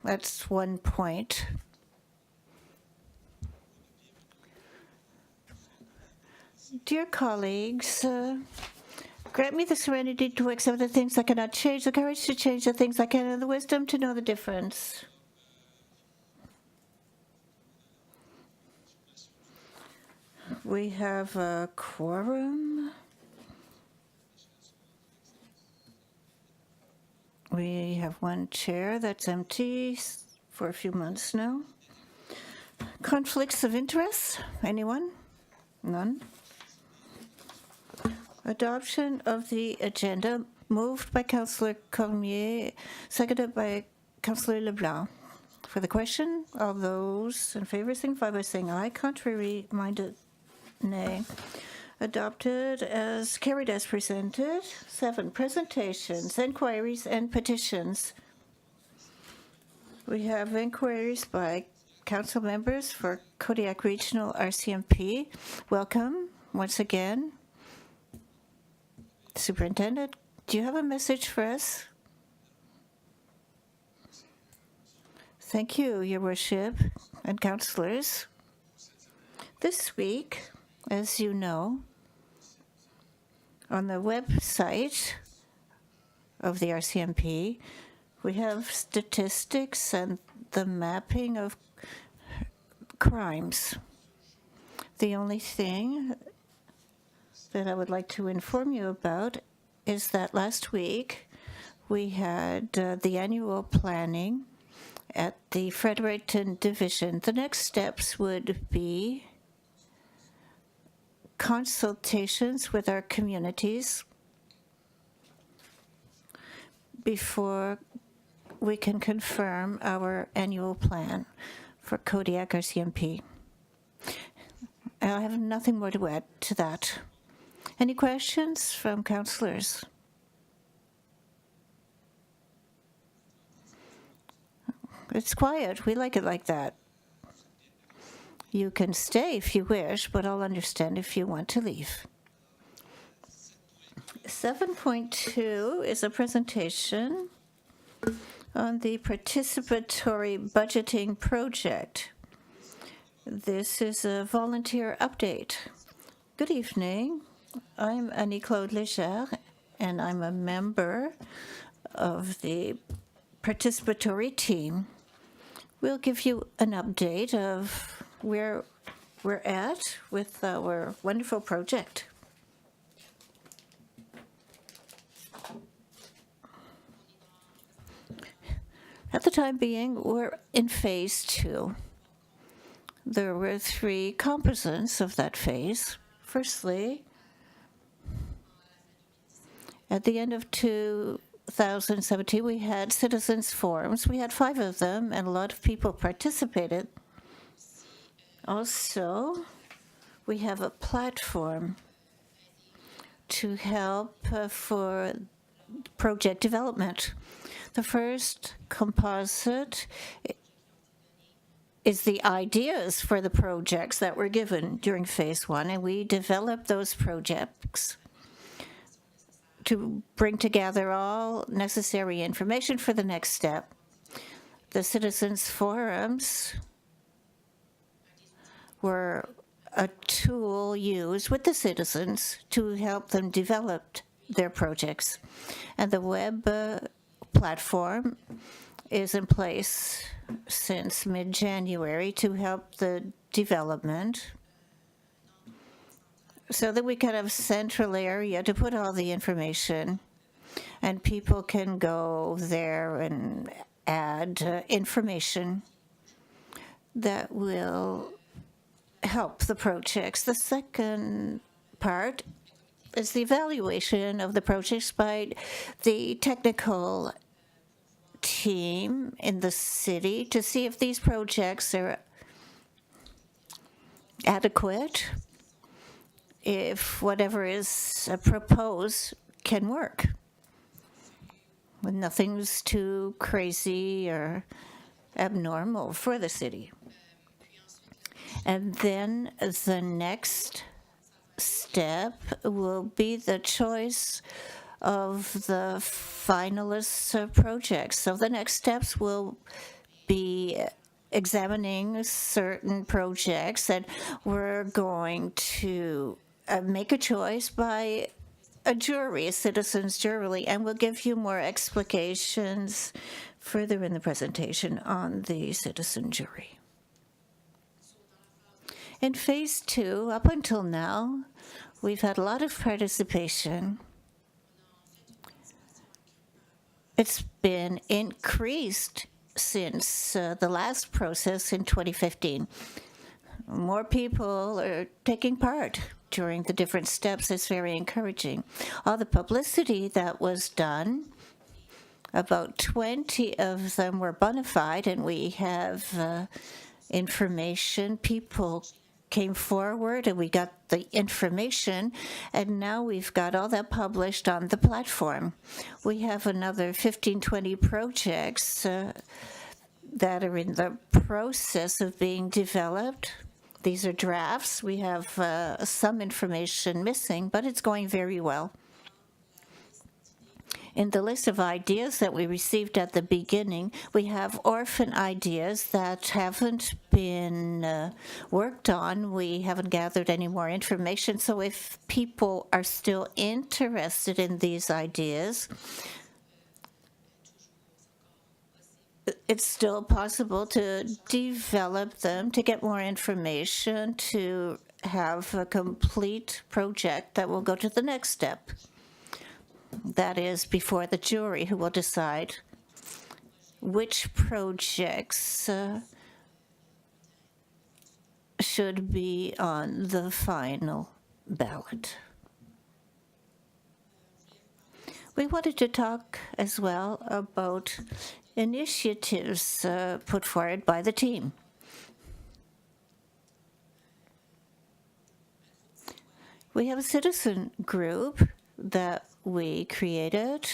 That's one point. Dear colleagues, grant me the serenity to accept the things I cannot change, the courage to change the things I can, and the wisdom to know the difference. We have a quorum. We have one chair that's empty for a few months now. Conflicts of interest? Anyone? None? Adoption of the agenda, moved by Councillor Cormier, seconded by Councillor Leblanc. For the question, all those in favor signify by saying aye. Contrary-minded, nay. Adopted as carried as presented. 7, presentations, inquiries, and petitions. We have inquiries by council members for Kodiak Regional RCMP. Welcome once again. Superintendent, do you have a message for us? Thank you, Your Worship and councillors. This week, as you know, on the website of the RCMP, we have statistics and the mapping of crimes. The only thing that I would like to inform you about is that last week we had the annual planning at the Fredericton Division. The next steps would be consultations with our communities before we can confirm our annual plan for Kodiak RCMP. I have nothing more to add to that. Any questions from councillors? It's quiet. We like it like that. You can stay if you wish, but I'll understand if you want to leave. 7.2 is a presentation on the participatory budgeting project. This is a volunteer update. Good evening. I'm Annie-Claude Léger, and I'm a member of the participatory team. We'll give you an update of where we're at with our wonderful project. At the time being, we're in phase 2. There were 3 components of that phase. Firstly, at the end of 2017, we had citizens' forums. We had 5 of them, and a lot of people participated. Also, we have a platform to help for project development. The first composite is the ideas for the projects that were given during phase 1, and we developed those projects to bring together all necessary information for the next step. The citizens' forums were a tool used with the citizens to help them develop their projects. And the web platform is in place since mid-January to help the development, so that we can have a central area to put all the information, and people can go there and add information that will help the projects. The second part is the evaluation of the projects by the technical team in the city to see if these projects are adequate, if whatever is proposed can work. Nothing's too crazy or abnormal for the city. And then the next step will be the choice of the finalist projects. So the next steps will be examining certain projects, and we're going to make a choice by a jury, a citizens' jury, and we'll give you more explications further in the presentation on the citizen jury. In phase 2, up until now, we've had a lot of participation. It's been increased since the last process in 2015. More people are taking part during the different steps. It's very encouraging. All the publicity that was done, about 20 of them were bona fide, and we have information. People came forward and we got the information, and now we've got all that published on the platform. We have another 15, 20 projects that are in the process of being developed. These are drafts. We have some information missing, but it's going very well. In the list of ideas that we received at the beginning, we have orphan ideas that haven't been worked on. We haven't gathered any more information. So if people are still interested in these ideas, it's still possible to develop them, to get more information, to have a complete project that will go to the next step. That is before the jury, who will decide which projects should be on the final ballot. We wanted to talk as well about initiatives put forward by the team. We have a citizen group that we created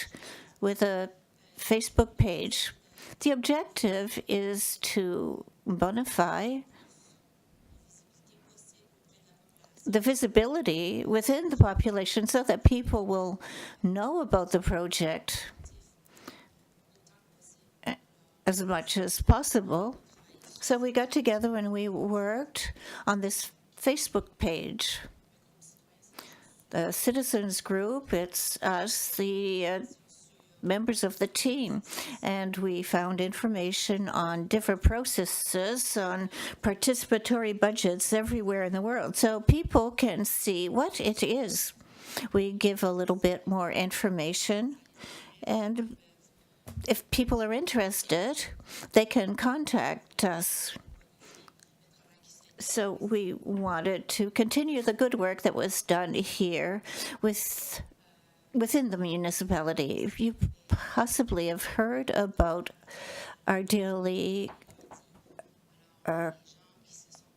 with a Facebook page. The objective is to bonify the visibility within the population so that people will know about the project as much as possible. So we got together and we worked on this Facebook page. The citizens group, it's us, the members of the team, and we found information on different processes, on participatory budgets everywhere in the world, so people can see what it is. We give a little bit more information, and if people are interested, they can contact us. So we wanted to continue the good work that was done here within the municipality. You possibly have heard about our daily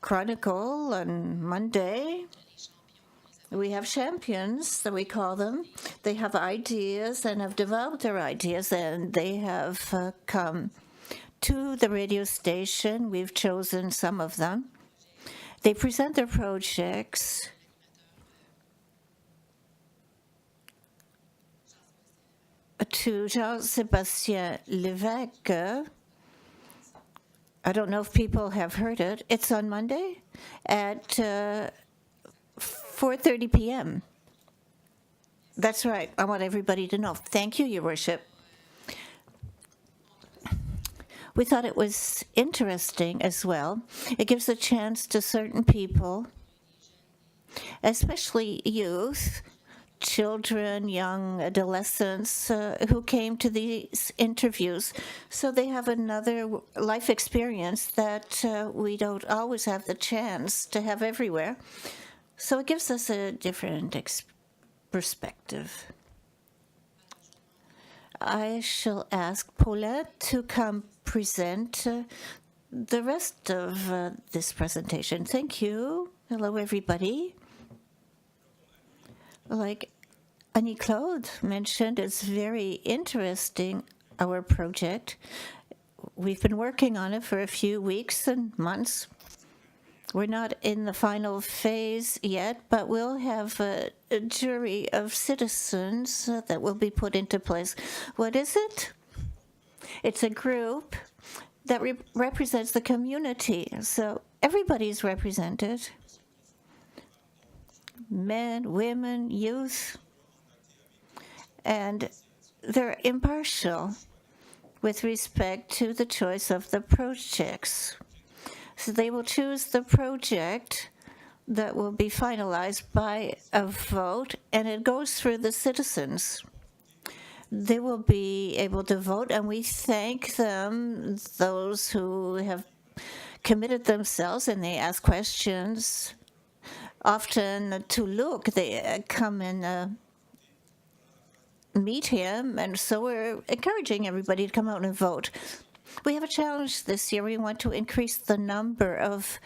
chronicle on Monday. We have champions, that we call them. They have ideas and have developed their ideas, and they have come to the radio station. We've chosen some of them. They present their projects to Jean-Sébastien Lévesque. I don't know if people have heard it. It's on Monday at 4:30 p.m. That's right. I want everybody to know. Thank you, Your Worship. We thought it was interesting as well. It gives a chance to certain people, especially youth, children, young adolescents who came to these interviews. So they have another life experience that we don't always have the chance to have everywhere. So it gives us a different perspective. I shall ask Paulette to come present the rest of this presentation. Thank you. Hello, everybody. Like Annie-Claude mentioned, it's very interesting, our project. We've been working on it for a few weeks and months. We're not in the final phase yet, but we'll have a jury of citizens that will be put into place. What is it? It's a group that represents the community. So everybody's represented. Men, women, youth. And they're impartial with respect to the choice of the projects. So they will choose the project that will be finalized by a vote, and it goes through the citizens. They will be able to vote, and we thank them, those who have committed themselves, and they ask questions. Often to look, they come and meet him, and so we're encouraging everybody to come out and vote. We have a challenge this year. We want to increase the number of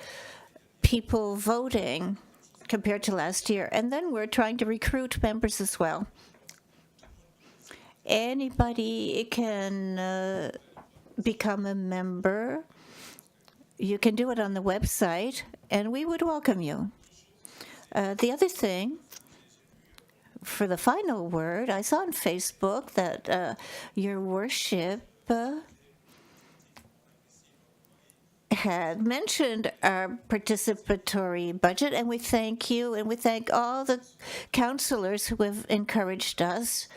people voting compared to last year, and then we're trying to recruit members as well. Anybody can become a member. You can do it on the website, and we would welcome you. The other thing, for the final word, I saw on Facebook that your worship had mentioned our participatory budget, and we thank you, and we thank all the councillors who have encouraged us.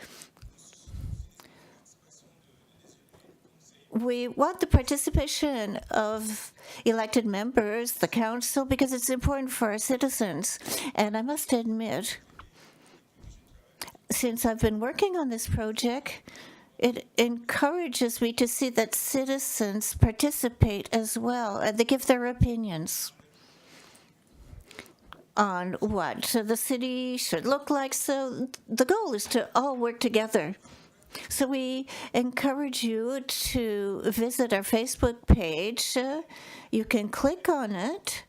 We want the participation of elected members, the council, because it's important for our citizens. And I must admit, since I've been working on this project, it encourages me to see that citizens participate as well, and they give their opinions on what the city should look like. So the goal is to all work together. So we encourage you to visit our Facebook page. You can click on it.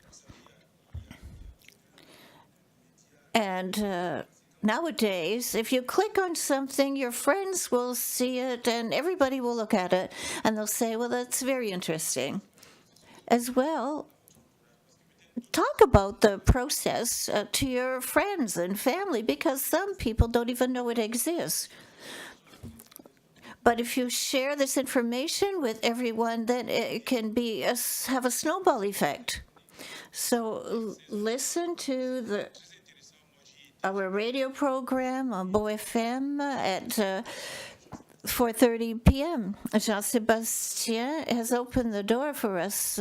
And nowadays, if you click on something, your friends will see it and everybody will look at it and they'll say, well, that's very interesting. As well, talk about the process to your friends and family, because some people don't even know it exists. But if you share this information with everyone, then it can have a snowball effect. So listen to our radio program on Beau FM at 4:30 p.m. Jean-Sébastien has opened the door for us.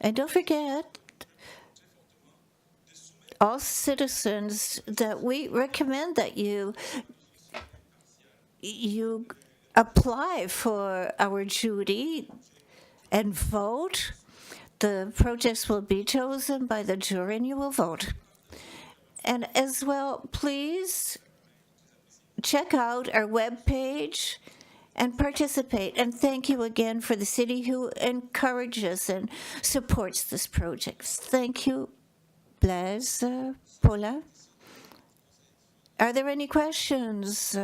And don't forget, all citizens, that we recommend that you apply for our jury and vote. The projects will be chosen by the jury and you will vote. And as well, please check out our webpage and participate. And thank you again for the city who encourages and supports this project. Thank you, Blaise, Paula. Are there any questions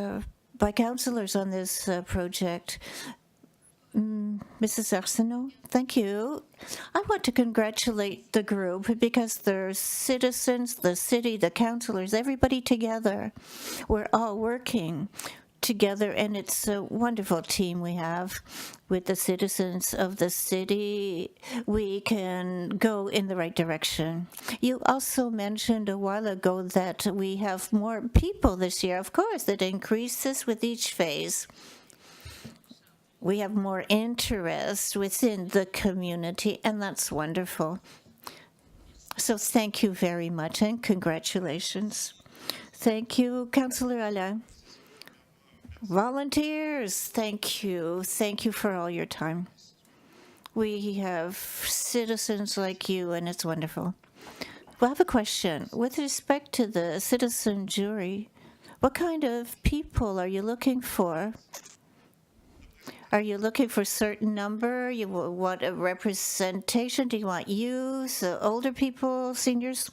by councillors on this project? Mrs. Arsenault, thank you. I want to congratulate the group because the citizens, the city, the councillors, everybody together. We're all working together, and it's a wonderful team we have with the citizens of the city. We can go in the right direction. You also mentioned a while ago that we have more people this year. Of course, it increases with each phase. We have more interest within the community, and that's wonderful. So thank you very much, and congratulations. Thank you, Councillor Alain. Volunteers, thank you. Thank you for all your time. We have citizens like you, and it's wonderful. Well, I have a question. With respect to the citizen jury, what kind of people are you looking for? Are you looking for a certain number? You want a representation? Do you want youth, older people, seniors?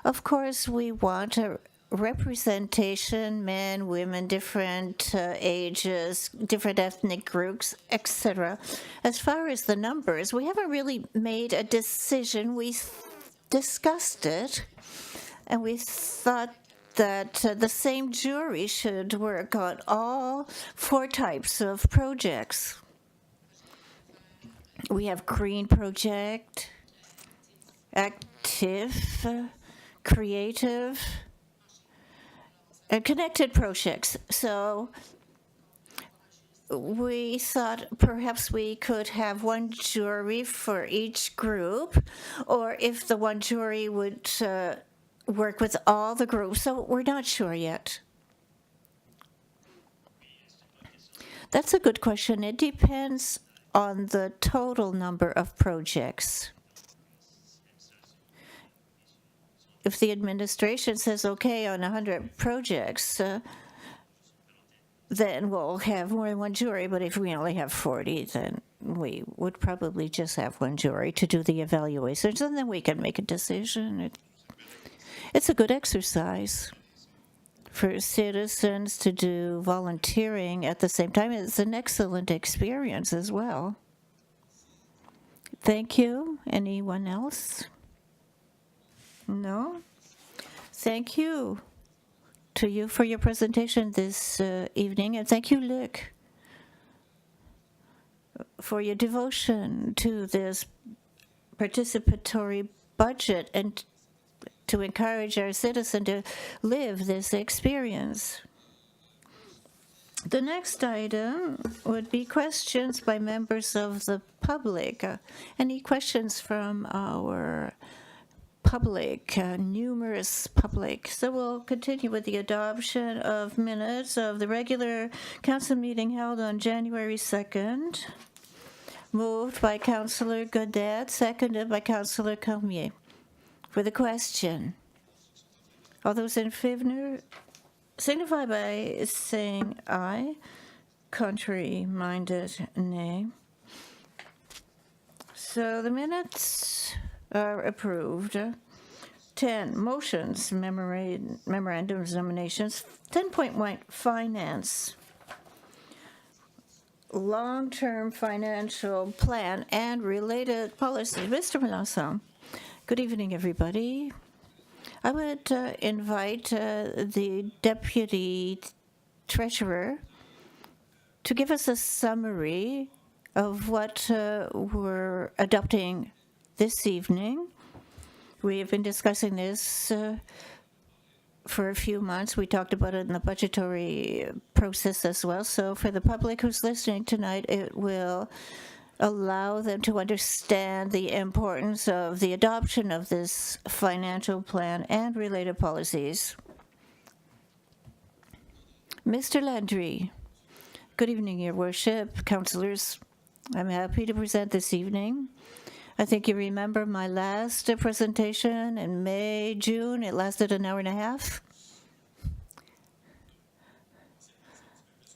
Of course, we want a representation, men, women, different ages, different ethnic groups, etc. As far as the numbers, we haven't really made a decision. We discussed it, and we thought that the same jury should work on all 4 types of projects. We have green project, active, creative, and connected projects. So we thought perhaps we could have one jury for each group, or if the one jury would work with all the groups. So we're not sure yet. That's a good question. It depends on the total number of projects. If the administration says, okay, on 100 projects, then we'll have more than one jury. But if we only have 40, then we would probably just have one jury to do the evaluations, and then we can make a decision. It's a good exercise for citizens to do volunteering at the same time. It's an excellent experience as well. Thank you. Anyone else? No? Thank you to you for your presentation this evening, and thank you, Luc, for your devotion to this participatory budget and to encourage our citizens to live this experience. The next item would be questions by members of the public. Any questions from our public, numerous public? So we'll continue with the adoption of minutes of the regular council meeting held on January 2nd. Moved by Councillor Godet, seconded by Councillor Cormier. For the question, all those in favor signify by saying aye. Contrary-minded, nay. So the minutes are approved. 10, motions, memorandums, nominations. 10.1, finance. Long-term financial plan and related policies. Mr. Melanson. Good evening, everybody. I would invite the Deputy Treasurer to give us a summary of what we're adopting this evening. We have been discussing this for a few months. We talked about it in the budgetary process as well. So for the public who's listening tonight, it will allow them to understand the importance of the adoption of this financial plan and related policies. Mr. Landry, good evening, Your Worship, councillors. I'm happy to present this evening. I think you remember my last presentation in May, June. It lasted an hour and a half.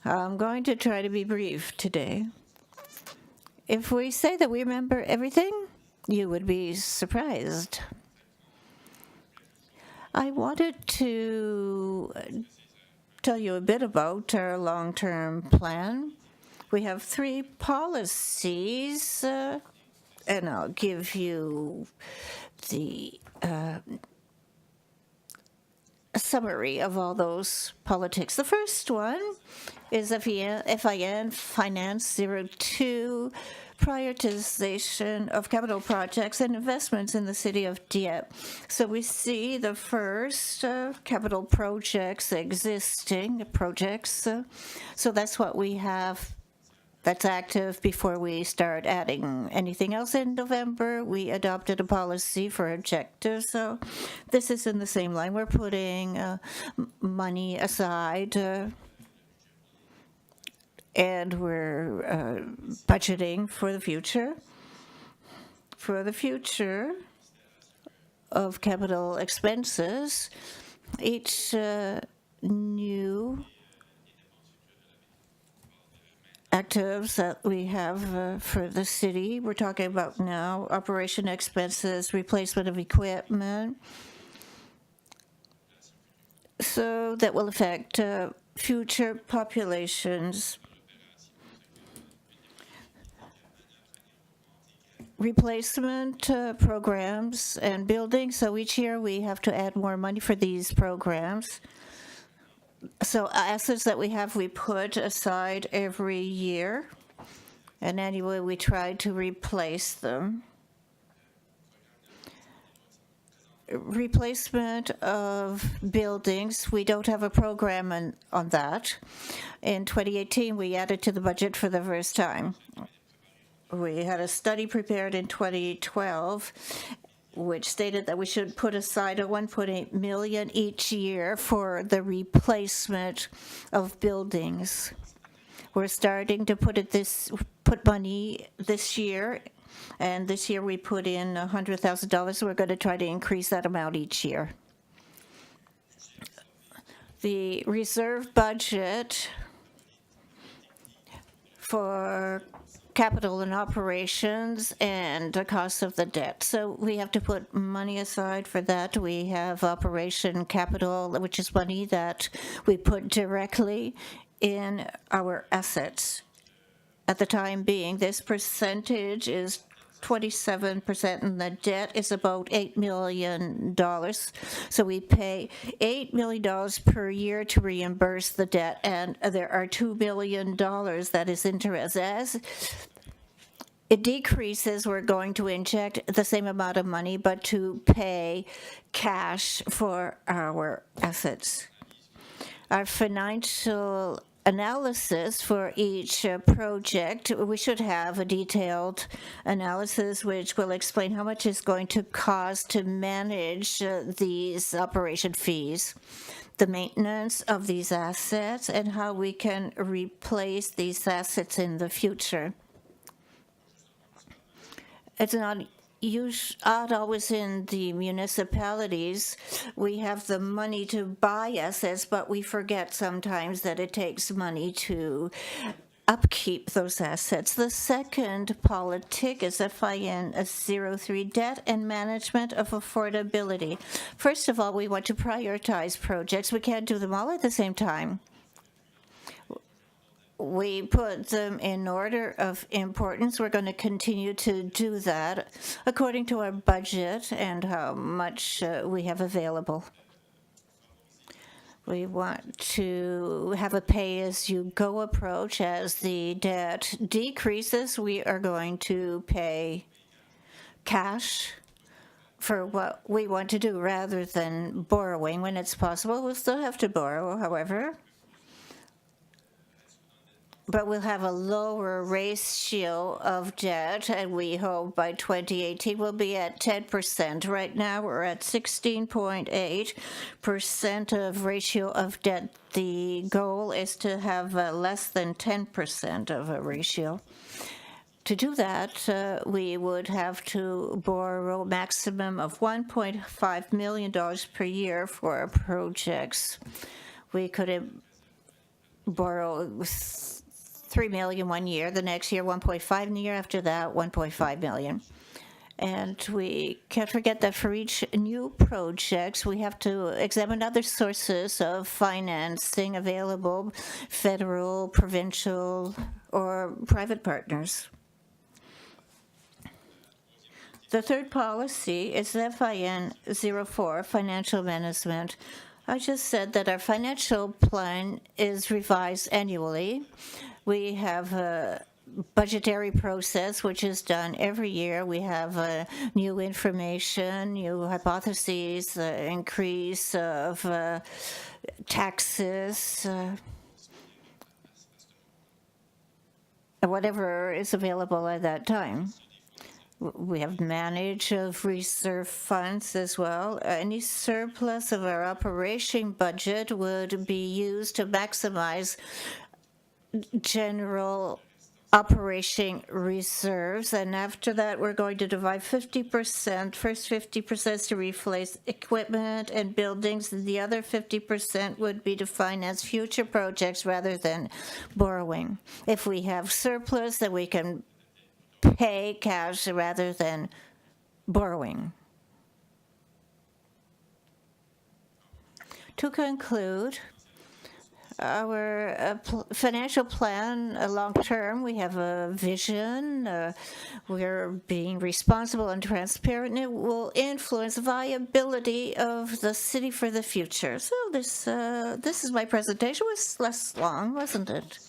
I'm going to try to be brief today. If we say that we remember everything, you would be surprised. I wanted to tell you a bit about our long-term plan. We have 3 policies, and I'll give you the a summary of all those politics. The first one is FIN Finance 02, prioritization of capital projects and investments in the city of Dieppe. So we see the first capital projects, existing projects. So that's what we have that's active before we start adding anything else. In November, we adopted a policy for objectives. So this is in the same line. We're putting money aside and we're budgeting for the future. For the future of capital expenses, each new actives that we have for the city. We're talking about now operation expenses, replacement of equipment. So that will affect future populations. Replacement programs and buildings. So each year we have to add more money for these programs. So assets that we have, we put aside every year. And anyway, we tried to replace them. Replacement of buildings, we don't have a program on that. In 2018, we added to the budget for the first time. We had a study prepared in 2012 which stated that we should put aside a 1.8 million each year for the replacement of buildings. We're starting to put money this year, and this year we put in $100,000. We're going to try to increase that amount each year. The reserve budget for capital and operations and the cost of the debt. So we have to put money aside for that. We have operation capital, which is money that we put directly in our assets. At the time being, this percentage is 27%, and the debt is about $8 million. So we pay $8 million per year to reimburse the debt, and there are $2 million that is interest. As it decreases, we're going to inject the same amount of money, but to pay cash for our assets. Our financial analysis for each project, we should have a detailed analysis which will explain how much it's going to cost to manage these operation fees, the maintenance of these assets, and how we can replace these assets in the future. It's not always in the municipalities. We have the money to buy assets, but we forget sometimes that it takes money to upkeep those assets. The second politic is FIN 03, debt and management of affordability. First of all, we want to prioritize projects. We can't do them all at the same time. We put them in order of importance. We're going to continue to do that according to our budget and how much we have available. We want to have a pay-as-you-go approach. As the debt decreases, we are going to pay cash for what we want to do rather than borrowing when it's possible. We'll still have to borrow, however, but we'll have a lower ratio of debt, and we hope by 2018 we'll be at 10%. Right now we're at 16.8% of ratio of debt. The goal is to have less than 10% of a ratio. To do that, we would have to borrow a maximum of $1.5 million per year for our projects. We could borrow $3 million one year, the next year 1.5, and the year after that 1.5 million. And we can't forget that for each new project, we have to examine other sources of financing available, federal, provincial, or private partners. The third policy is FIN 04, financial management. I just said that our financial plan is revised annually. We have a budgetary process which is done every year. We have new information, new hypotheses, increase of taxes, whatever is available at that time. We have manage of reserve funds as well. Any surplus of our operation budget would be used to maximize general operation reserves, and after that we're going to divide 50%. First 50% is to replace equipment and buildings, and the other 50% would be to finance future projects rather than borrowing. If we have surplus, then we can pay cash rather than borrowing. To conclude, our financial plan, long term, we have a vision. We're being responsible and transparent. And it will influence viability of the city for the future. So this is my presentation. It was less long, wasn't it?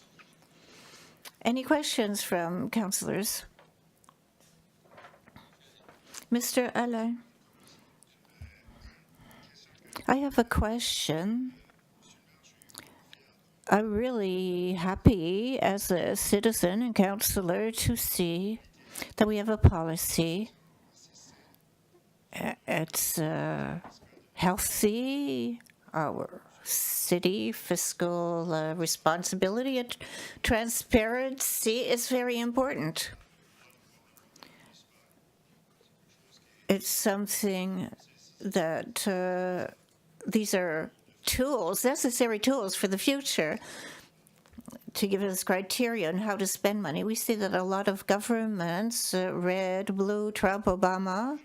Any questions from councillors? Mr. Alain, I have a question. I'm really happy as a citizen and councillor to see that we have a policy. It's healthy, our city fiscal responsibility and transparency is very important. It's something that these are tools, necessary tools for the future to give us criteria on how to spend money. We see that a lot of governments, red, blue, Trump, Obama,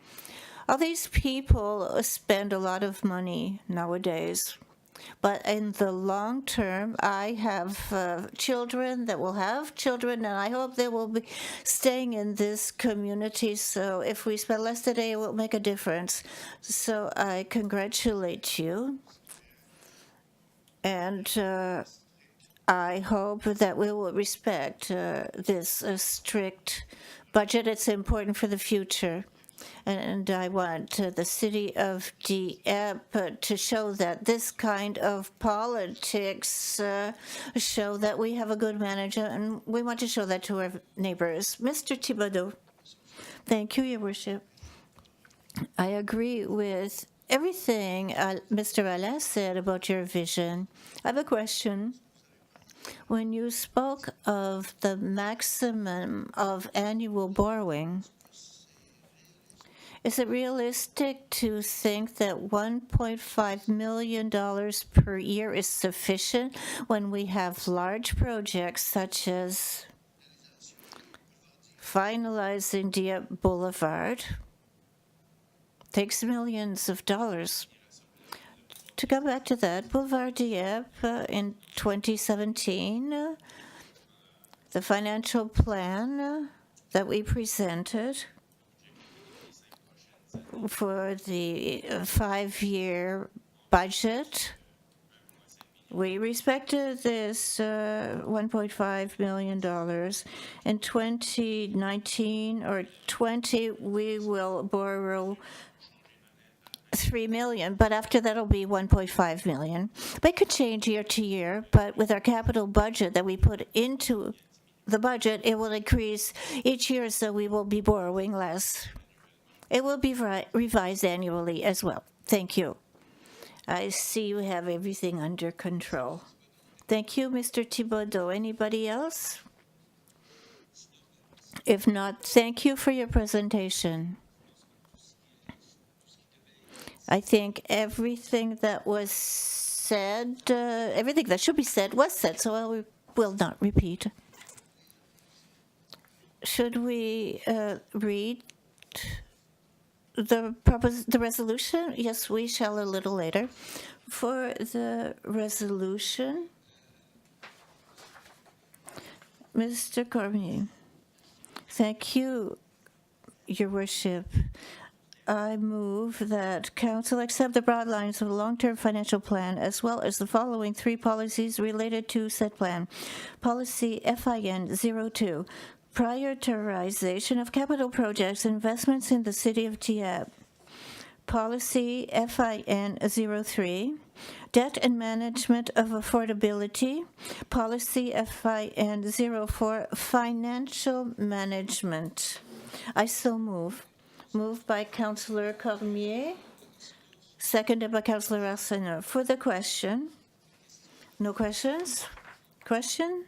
all these people spend a lot of money nowadays. But in the long term, I have children that will have children, and I hope they will be staying in this community. So if we spend less today, it will make a difference. So I congratulate you. And I hope that we will respect this strict budget. It's important for the future. And I want the city of Dieppe to show that this kind of politics show that we have a good manager, and we want to show that to our neighbors. Mr. Thibodeau. Thank you, Your Worship. I agree with everything Mr. Alain said about your vision. I have a question. When you spoke of the maximum of annual borrowing, is it realistic to think that $1.5 million per year is sufficient when we have large projects such as finalizing Dieppe Boulevard? Takes millions of dollars. To go back to that, Boulevard Dieppe in 2017, the financial plan that we presented for the 5-year budget, we respected this $1.5 million. In 2019 or 20, we will borrow $3 million, but after that it'll be $1.5 million. But it could change year to year, but with our capital budget that we put into the budget, it will increase each year, so we will be borrowing less. It will be revised annually as well. Thank you. I see you have everything under control. Thank you, Mr. Thibodeau. Anybody else? If not, thank you for your presentation. I think everything that was said, everything that should be said was said, so I will not repeat. Should we read the resolution? Yes, we shall a little later. For the resolution, Mr. Cormier. Thank you, Your Worship. I move that Council accept the broad lines of the long-term financial plan as well as the following 3 policies related to said plan. Policy FIN 02, prioritization of capital projects, investments in the city of Dieppe. Policy FIN 03, debt and management of affordability. Policy FIN 04, financial management. I so move. Moved by Councillor Cormier, seconded by Councillor Arsenault. For the question, no questions? Question?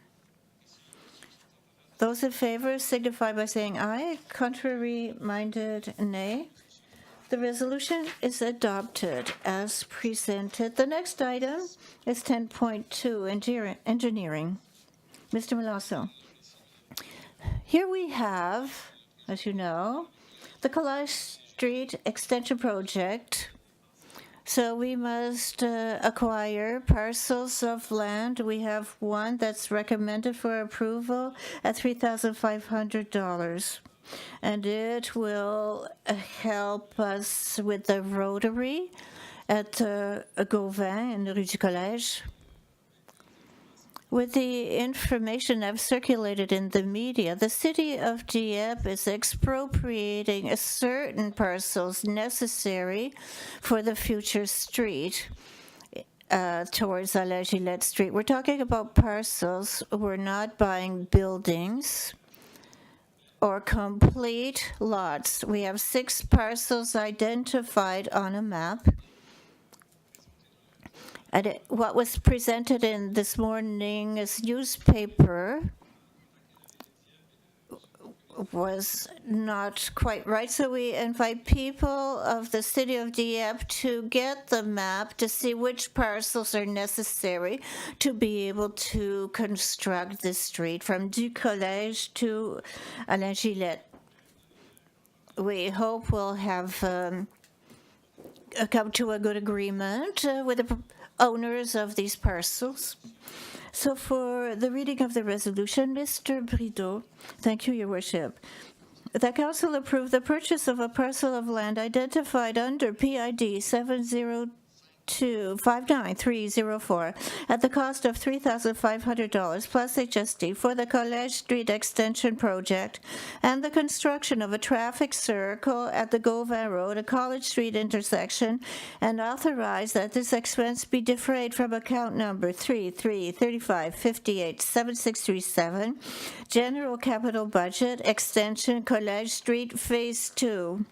Those in favor signify by saying aye. Contrary-minded, nay. The resolution is adopted as presented. The next item is 10.2, engineering. Mr. Melanson. Here we have, as you know, the Collage Street Extension Project. So we must acquire parcels of land. We have one that's recommended for approval at $3,500. And it will help us with the rotary at Gauvin in Rue du Collège. With the information I've circulated in the media, the city of Dieppe is expropriating a certain parcels necessary for the future street towards La Gillette Street. We're talking about parcels. We're not buying buildings or complete lots. We have 6 parcels identified on a map. And what was presented in this morning's newspaper was not quite right. So we invite people of the city of Dieppe to get the map to see which parcels are necessary to be able to construct this street from Du Collège to Alain Gillette. We hope we'll have come to a good agreement with the owners of these parcels. So for the reading of the resolution, Mr. Brideau, thank you, Your Worship. The Council approved the purchase of a parcel of land identified under PID 702-59304 at the cost of $3,500 plus HST for the Collège Street Extension Project and the construction of a traffic circle at the Gauvin Road, a College Street intersection, and authorize that this expense be defrayed from account number 3335587637, General Capital Budget, Extension, Collège Street, Phase 2.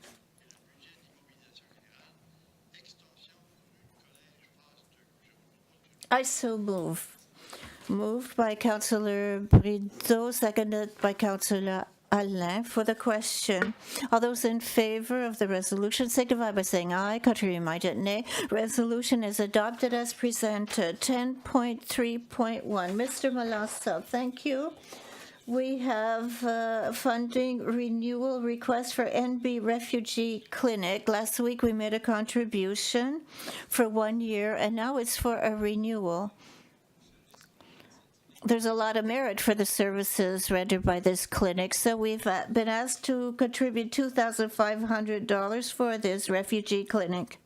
I so move. Moved by Councillor Brideau, seconded by Councillor Alain for the question. All those in favor of the resolution signify by saying aye. Contrary minded, nay. Resolution is adopted as presented. 10.3.1. Mr. Malassa, thank you. We have funding renewal request for NB Refugee Clinic. Last week we made a contribution for 1 year, and now it's for a renewal. There's a lot of merit for the services rendered by this clinic, so we've been asked to contribute $2,500 for this refugee clinic.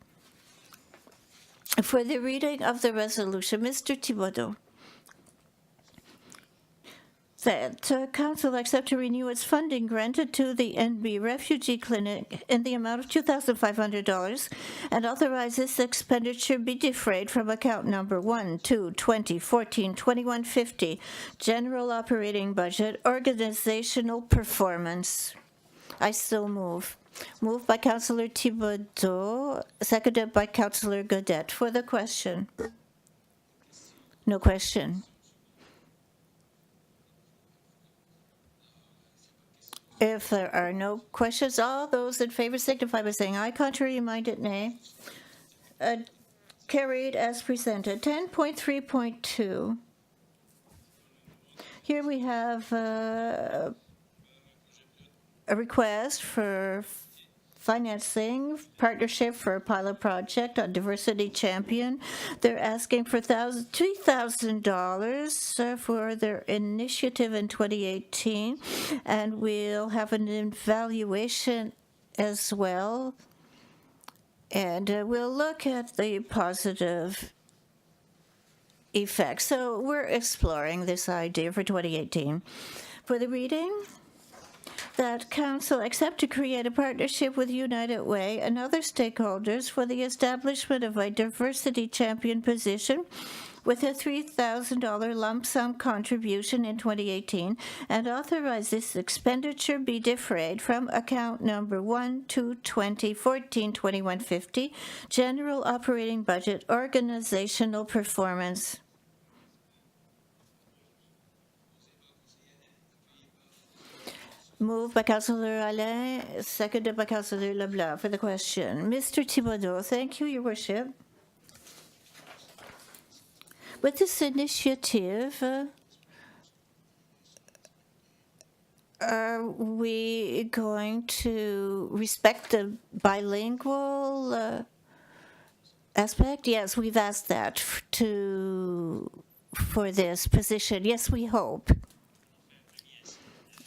For the reading of the resolution, Mr. Thibodeau. That Council accept to renew its funding granted to the NB Refugee Clinic in the amount of $2,500 and authorize this expenditure be defrayed from account number 1-2-2014-2150, General Operating Budget, Organizational Performance. I so move. Moved by Councillor Thibodeau, seconded by Councillor Godet. For the question. No question. If there are no questions, all those in favor signify by saying aye. Contrary minded, nay. Carried as presented. 10.3.2. Here we have a request for financing partnership for a pilot project on Diversity Champion. They're asking for $3,000 for their initiative in 2018, and we'll have an evaluation as well, and we'll look at the positive effects. So we're exploring this idea for 2018. For the reading, that Council accept to create a partnership with United Way and other stakeholders for the establishment of a diversity champion position with a $3,000 lump sum contribution in 2018 and authorize this expenditure be defrayed from account number 1-2-2014-2150, General Operating Budget, Organizational Performance. Moved by Councillor Alain, seconded by Councillor Leblanc for the question. Mr. Thibodeau, thank you, Your Worship. With this initiative, are we going to respect the bilingual aspect? Yes, we've asked that for this position. Yes, we hope.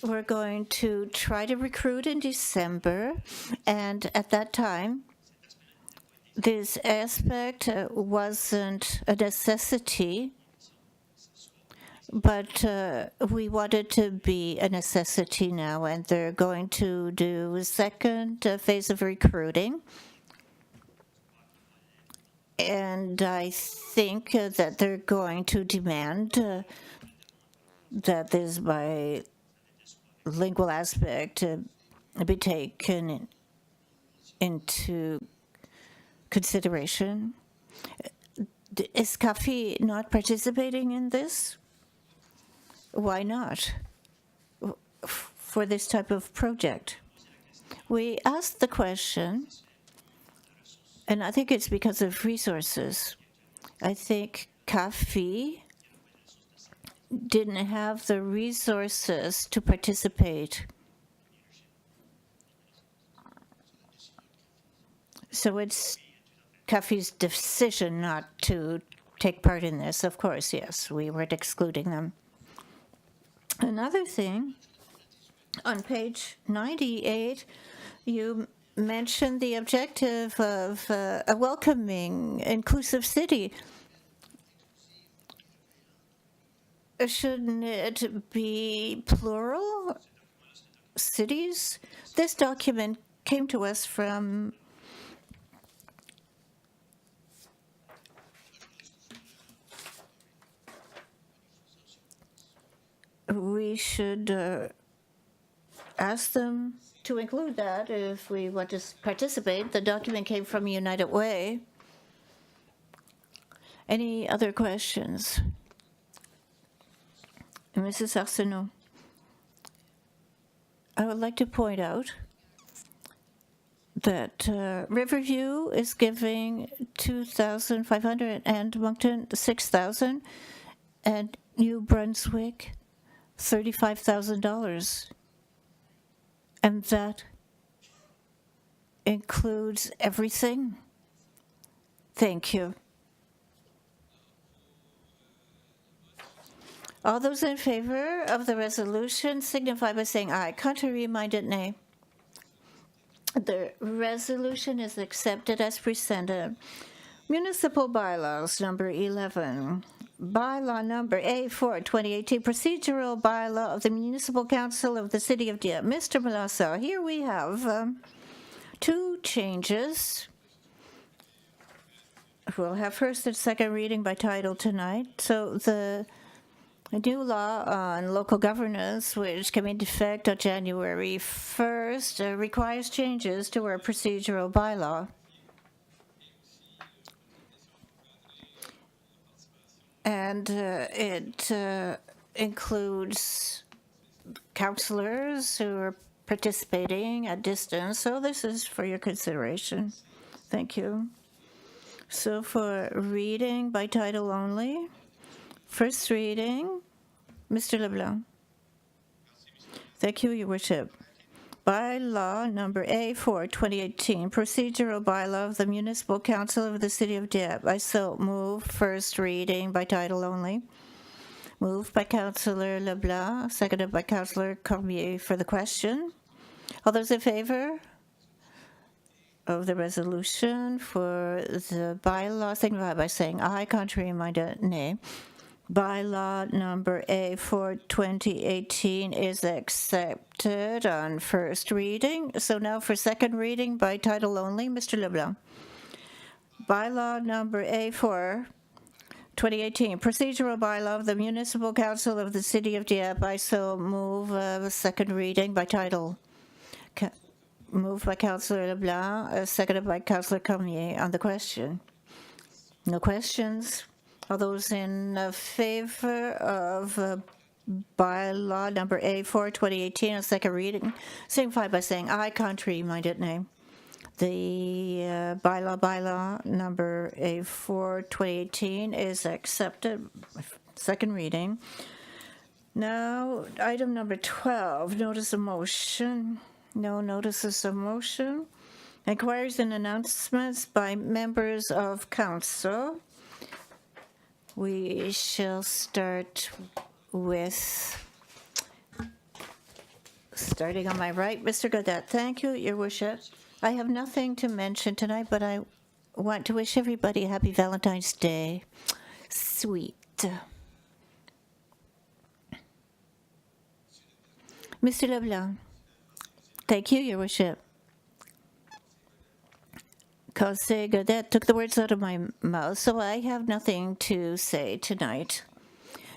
We're going to try to recruit in December, and at that time, this aspect wasn't a necessity, but we want it to be a necessity now, and they're going to do a second phase of recruiting. And I think that they're going to demand that this bilingual aspect be taken into consideration. Is CAFI not participating in this? Why not? For this type of project. We asked the question, and I think it's because of resources. I think CAFI didn't have the resources to participate. So it's CAFI's decision not to take part in this. Of course, yes, we weren't excluding them. Another thing, on page 98, you mentioned the objective of a welcoming, inclusive city. Shouldn't it be plural cities? This document came to us from we should ask them to include that if we want to participate. The document came from United Way. Any other questions? Mrs. Arsenault, I would like to point out that Riverview is giving 2,500 and Moncton 6,000 and New-Brunswick $35,000. And that includes everything. Thank you. All those in favor of the resolution signify by saying aye. Contrary-minded, nay. The resolution is accepted as presented. Municipal bylaws, number 11. Bylaw number A4, 2018, procedural bylaw of the Municipal Council of the City of Dieppe. Mr. Melassa, here we have two changes. We'll have first and second reading by title tonight. So the new law on local governance, which came into effect on January 1st, requires changes to our procedural bylaw. And it includes councillors who are participating at distance. So this is for your consideration. Thank you. So for reading by title only, first reading, Mr. Leblanc. Thank you, Your Worship. Bylaw number A4, 2018, procedural bylaw of the Municipal Council of the City of Dieppe. I so move first reading by title only. Moved by Councillor Leblanc, seconded by Councillor Cormier for the question. All those in favor of the resolution for the bylaw signify by saying aye. Contrary-minded, nay. Bylaw number A4 2018 is accepted on first reading. So now for second reading by title only, Mr. Leblanc. Bylaw number A4 2018, procedural bylaw of the Municipal Council of the City of Dieppe. I so move second reading by title. Moved by Councillor Leblanc, seconded by Councillor Cormier on the question. No questions? All those in favor of bylaw number A4 2018 on second reading signify by saying aye. Contrary-minded, nay. The bylaw number A4 2018 is accepted. Second reading. Now, item number 12, notice of motion. No notices of motion. Inquiries and announcements by members of council. We shall start with, starting on my right, Mr. Gaudette. Thank you, Your Worship. I have nothing to mention tonight, but I want to wish everybody a happy Valentine's Day. Sweet. Mr. Leblanc. Thank you, Your Worship. Conseil Godet took the words out of my mouth, so I have nothing to say tonight.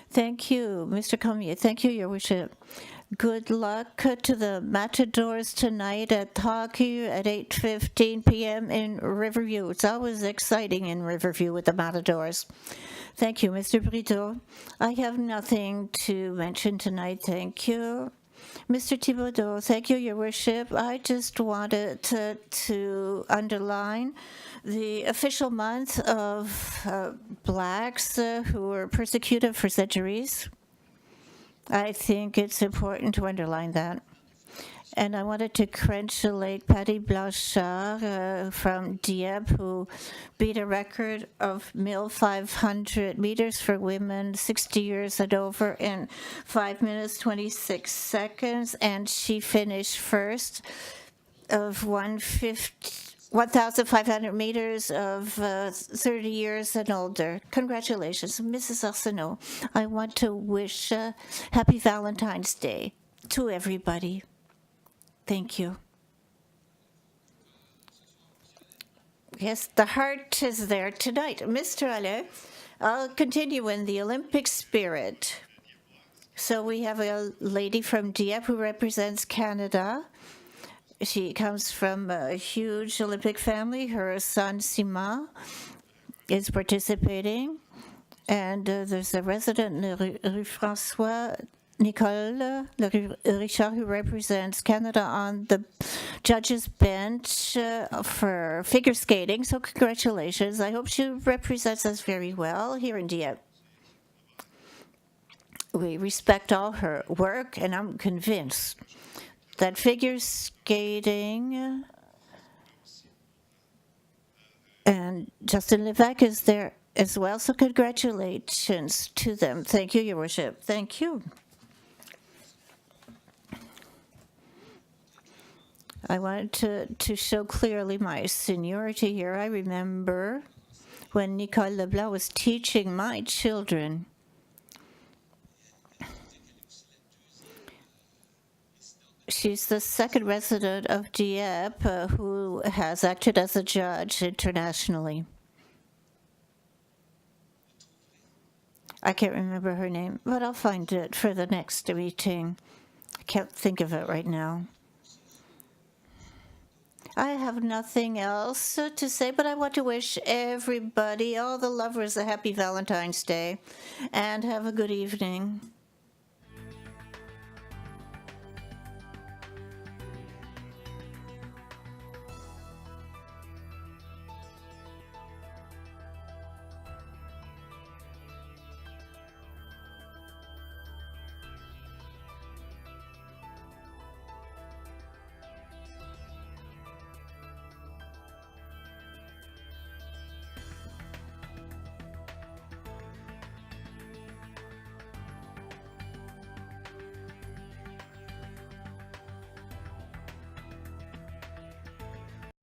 Thank you, Mr. Cormier. Thank you, Your Worship. Good luck to the Matadors tonight at hockey at 8:15 p.m. in Riverview. It's always exciting in Riverview with the Matadors. Thank you, Mr. Brito. I have nothing to mention tonight. Thank you. Mr. Thibodeau, thank you, Your Worship. I just wanted to underline the official month of blacks who were persecuted for centuries. I think it's important to underline that. And I wanted to congratulate Patty Blanchard from Dieppe, who beat a record of 1,500 meters for women 60 years and over in 5 minutes, 26 seconds. And she finished first of 1,500 meters of 30 years and older. Congratulations, Mrs. Arsenault. I want to wish Happy Valentine's Day to everybody. Thank you. Yes, the heart is there tonight. Mr. Allais, I'll continue in the Olympic spirit. So we have a lady from Dieppe who represents Canada. She comes from a huge Olympic family. Her son, Simon, is participating. And there's a resident, Rue François, Nicole Richard, who represents Canada on the judges' bench for figure skating. So congratulations. I hope she represents us very well here in Dieppe. We respect all her work, and I'm convinced that figure skating and Justin Levesque is there as well. So congratulations to them. Thank you, Your Worship. Thank you. I wanted to show clearly my seniority here. I remember when Nicole Leblanc was teaching my children. She's the second resident of Dieppe who has acted as a judge internationally. I can't remember her name, but I'll find it for the next meeting. I can't think of it right now. I have nothing else to say, but I want to wish everybody, all the lovers, a happy Valentine's Day, and have a good evening.